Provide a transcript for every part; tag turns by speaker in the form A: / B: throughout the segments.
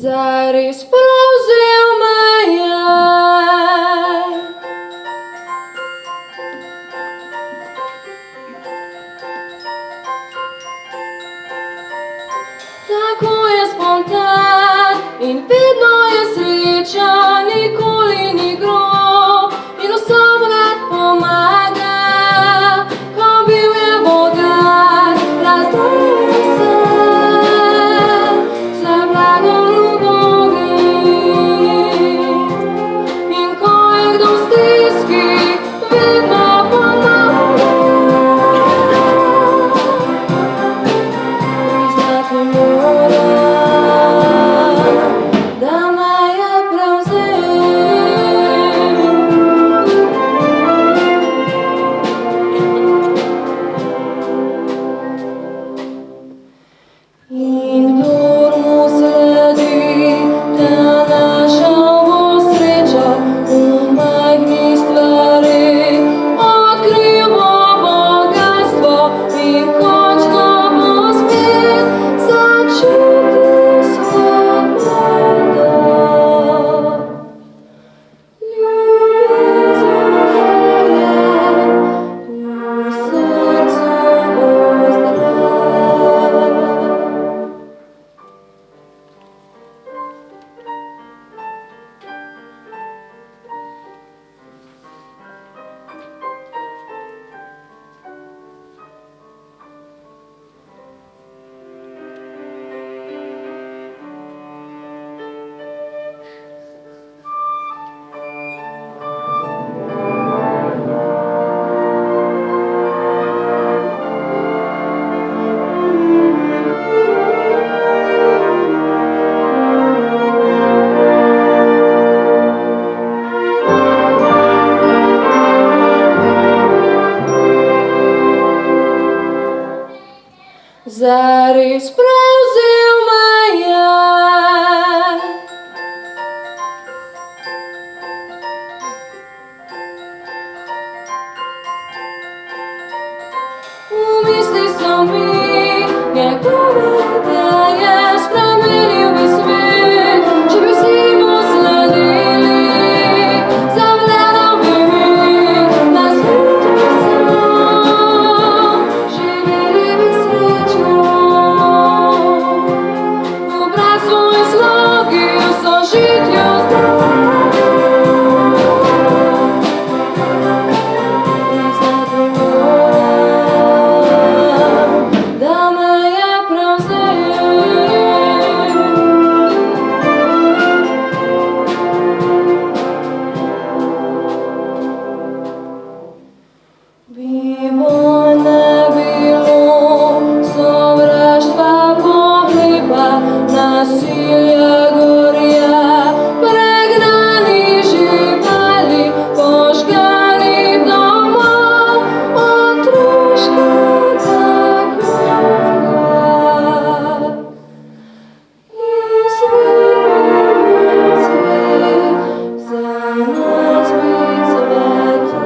A: Zaris preuzeo maiar. Tako je spontan in vedno je sreča, nikoli ni grob in vsem rad pomaga. Ko bil je bogat, razdelil se za blagor ubogih. In ko je kdo v stiski, vedno pomaga. Priznati moram, da me je prevzel. In kdor mu sledi, ta našel bo srečo v majhnih stvareh. Odkril bo bogastvo in končno bo spet začutil svobodo. Ljubezen je v srcu bo zdrav. Zaris prevzel maiar. V mislih so mi njegove ideje, spremenil bi svet, če bi vsi mu sledili. Zavladal bi mir na svetu vsem, živeli bi srečno. V bratstvu in slogi, v sožitju zdravi. Priznati moram, da me je prevzel. Bi bo ne bilo sovraštva, pohlepa, nasilja, gorja, pregnani živali, požganih domov, otroškega kroga. In svet bi bil cvet, za nas bi cvetel.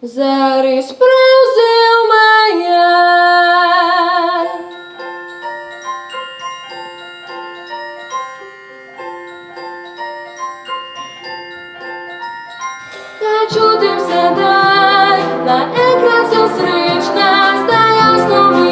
A: Zaris prevzel maiar. Kaj čutim sedaj, naenkrat sem srečna, zdaj jasno mi